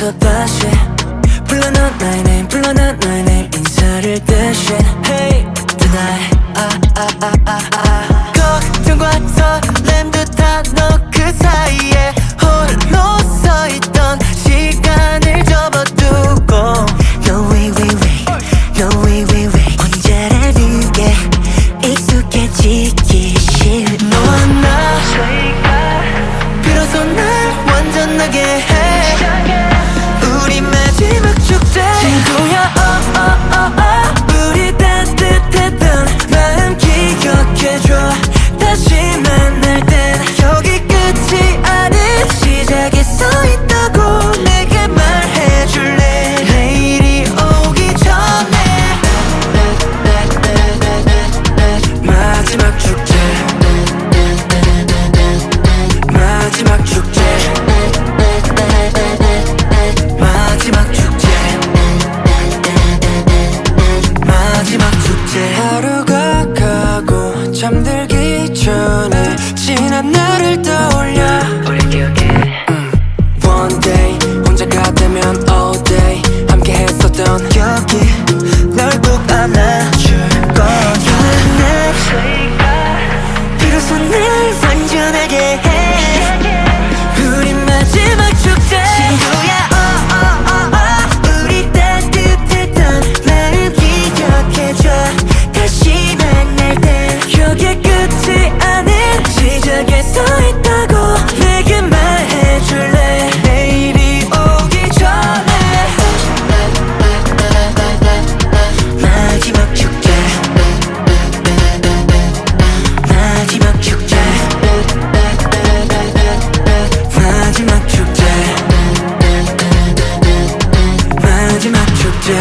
곳에서 다시 불러 넌 나의 name, 불러 넌 나의 name. 인사를 대신 Hey tonight 걱정과 설렘도 다 너 그 사이에 홀로 서있던 시간을 접어두고 No way way way No way way way 언제라는 게 익숙해지기 싫어 너와 나 비로소 날 완전하게 해 우리 마지막 축제 친구야 우리 따뜻했던 마음 기억해줘 다시 만날 땐 여기 끝이 아닌 시작에 서있다고 내게 말해줄래 내일이 오기 전에 마지막 축제 마지막 축제 마지막 축제 마지막 축제 하루가 가고 잠들기 전에 지난 날을 떠올려 우리 기억해 One day 혼자가 되면 all day 함께 했었던 기억이 널 꼭 안아줄 거야 날 비로소 날 완전하게 해 우리 마지막 축제 친구야 우리 따뜻했던 마음 기억해줘 다시 만날 땐 여기 끝이 아닌 시작에 서있다고 내게 말해줄래 내일이 오기 전에 마지막 축제 마지막 축제 마지막 축제 마지막 축제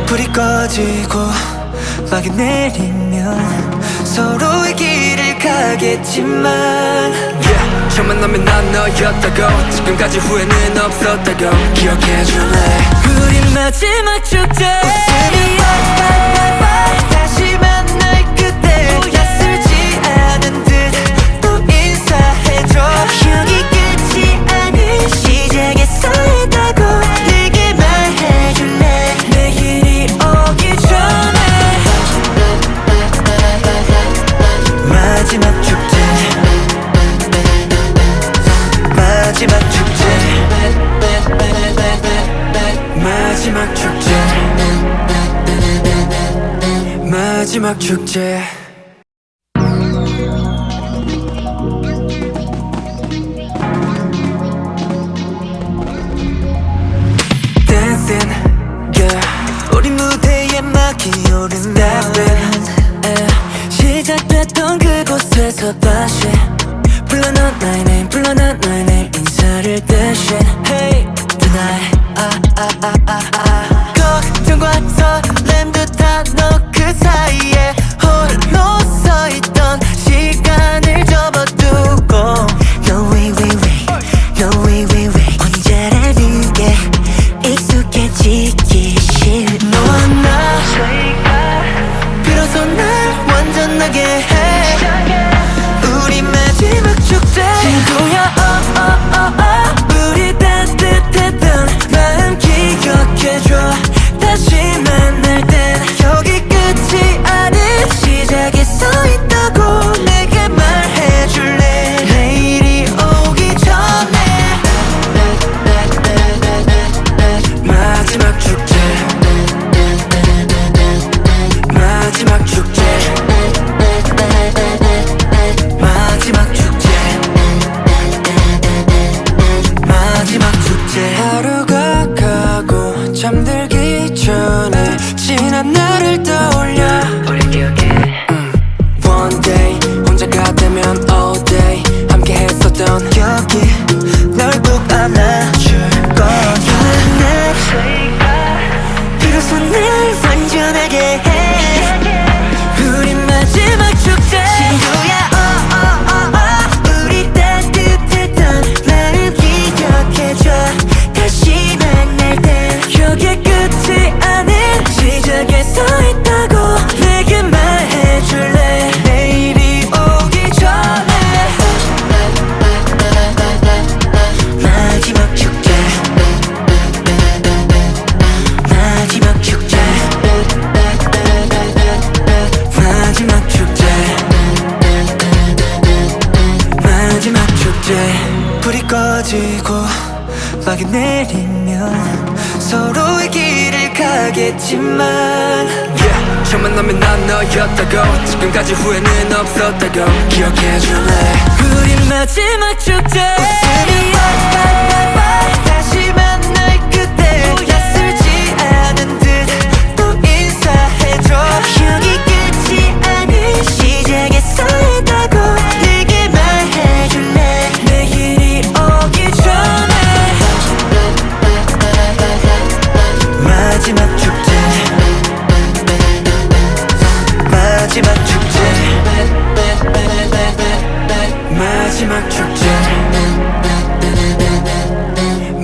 불이 꺼지고 막이 내리면 서로의 길을 가겠지만 처음 만나면 난 너였다고 지금까지 후회는 없었다고 기억해줄래 우리 마지막 축제 웃음이야 다시 만날 그때 낯설지 않은 듯 또 인사해줘 여기 끝이 아닌 시작에 서있다고 내게 말해줄래 내일이 오기 전에 마지막 축제 마지막 축제 마지막 축제 마지막 축제 Dancing girl 우리 무대에 막이 오른 시작됐던 그곳에서 다시 불러 넌 나의 name, 불러 넌 나의 name. 인사를 대신 Hey tonight 걱정과 설렘도 다 너 그 사이에 홀로 서있던 시간을 접어두고 No way way way No way way way 언제라는 게 익숙해지기 싫어 너와 나 비로소 날 완전하게 해 우리 마지막 축제 친구야 우리 따뜻했던 마음 기억해줘 다시 만날 땐 여기 끝이 아닌 시작에 서있다고 내게 말해줄래 내일이 오기 전에 마지막 축제 마지막 축제 마지막 축제 마지막 축제 하루가 가고 잠들기 전에 지난 날을 떠올려 우리 기억해 One day 혼자가 되면 all day 함께 했었던 기억이 널 꼭 안아줄 거야 날 비로소 날 완전하게 해 우리 마지막 축제 친구야 우리 따뜻했던 마음 기억해줘 다시 만날 땐 여기 끝 꺼지고 막이 내리면 서로의 길을 가겠지만 처음 만나면 난 너였다고 지금까지 후회는 없었다고 기억해줄래 우리 마지막 축제 웃으며 bye 다시 만날 그때 낯설지 않은 듯 또 인사해줘 여기 끝이 아닌 시작에 서 있다고 내게 말해줄래 내일이 오기 전에 마지막 축제 마지막 축제 마지막 축제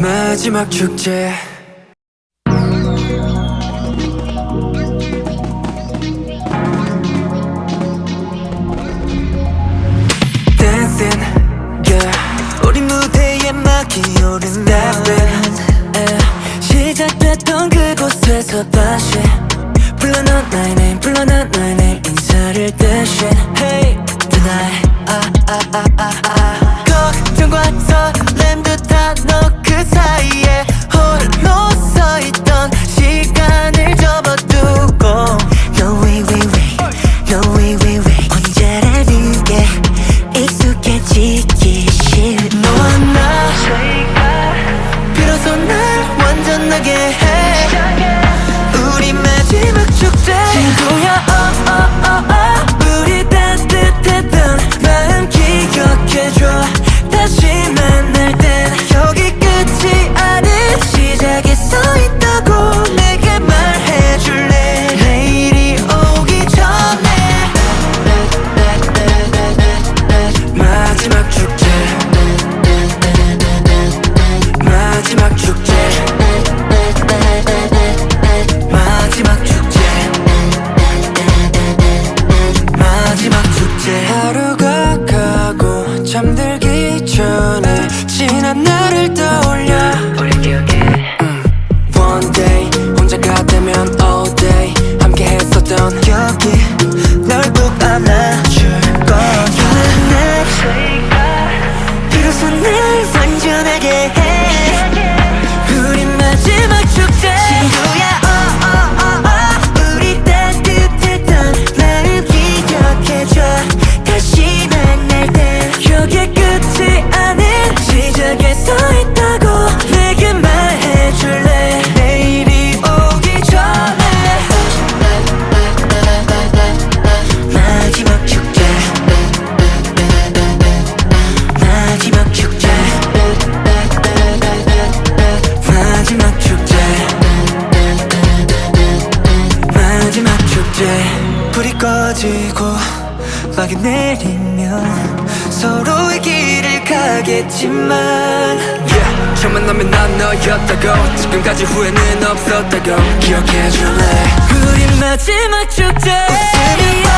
마지막 축제 Dancing yeah 우리 무대에 막이 오른다면 시작됐던 그곳에서 다시 불러 넌 나의 name 불러 넌 나의 name 인사를 대신 Hey tonight 걱정과 설렘도 다 너 그 사이에 홀로 서있던 시간을 접어두고 No way way way No way way way 언제라는 게 익숙해지기 싫어 너와 나 비로소 날 완전하게 해 우리 마지막 축제 친구야 우리 따뜻했던 마음 기억해줘 다시 만날 땐 여기 끝이 아닌 시작에 서 있다고 내게 말해줄래 내일이 오기 전에 마지막 축제 마지막 축제 마지막 축제 마지막 축제 하루가 가고 잠들기 전에 지난 날을 떠올려 우리 기억해 One day 혼자가 되면 all day 함께 했었던 여기 널 꼭 안아줄 거야 비로소 날 완전하게 해 우리 마지막 축제 친구야 우리 따뜻했던 마음 기억해줘 다시 만날 땐 여기 끝이 아닌 시작에 서 있다고 내게 말해줄래 내일이 오기 전에 마지막 축제 마지막 축제 마지막 축제 마지막 축제 불이 꺼지고 막이 내리면 서로의 길을 가겠지만 처음 만나면 난 너였다고 지금까지 후회는 없었다고 기억해줄래 우리 마지막 축제 웃으며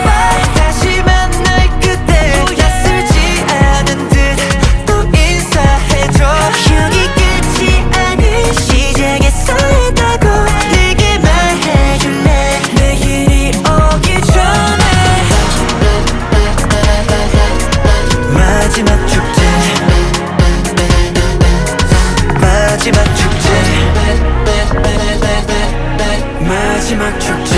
bye 다시 만날 그때 낯설지 않은 듯 또 인사해줘 여기 끝이 아닌 시작에 서 있다고 내게 말해줄래 내일이 오기 전에 마지막 축제 마지막 축제 마지막 축제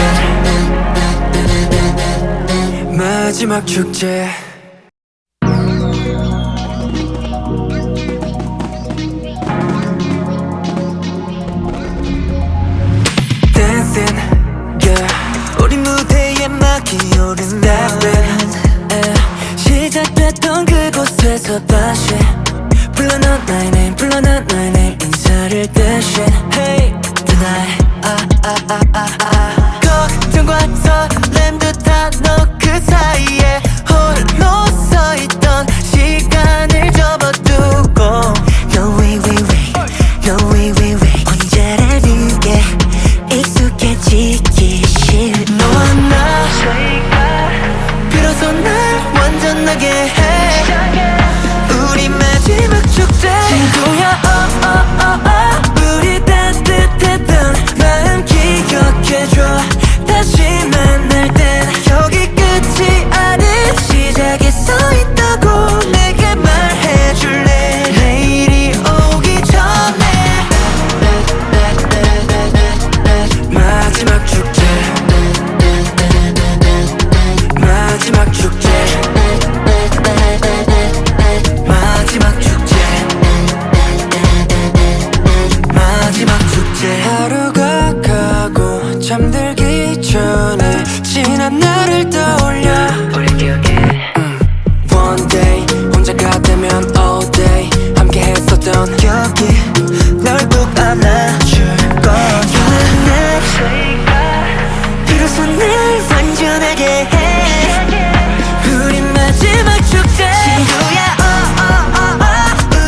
마지막 축제 Dancing yeah 우리 무대에 막이 오른다면 시작됐던 그곳에서 다시 불러 넌 나의 name 불러 넌 나의 name 인사를 대신 Hey tonight 걱정과 설렘도 다 너 그 사이에 홀로 여기 널 꼭 안아줄 거야 날 비로소 날 완전하게 해 우린 마지막 축제 친구야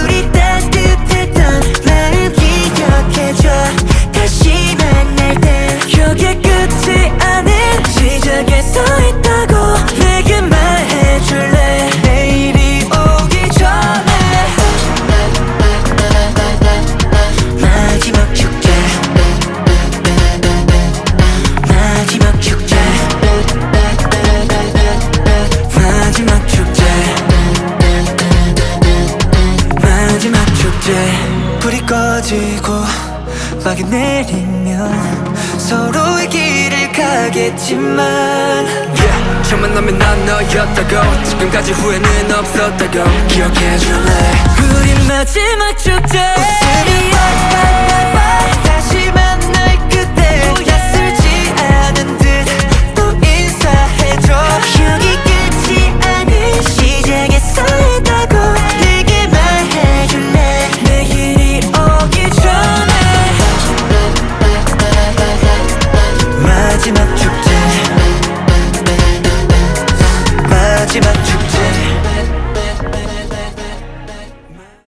우리 따뜻했던 마음 기억해줘 다시 만날 때 여기 끝이 아닌 시작에 서 있다고 내게 말해줄래 내일이 오기 전에 마지막 축제 마지막 축제 마지막 축제 마지막 축제 불이 꺼지고 막이 내리면 서로의 길을 가겠지만 yeah. 처음 만나면 난 너였다고 지금까지 후회는 없었다고 기억해줄래 우리 마지막 축제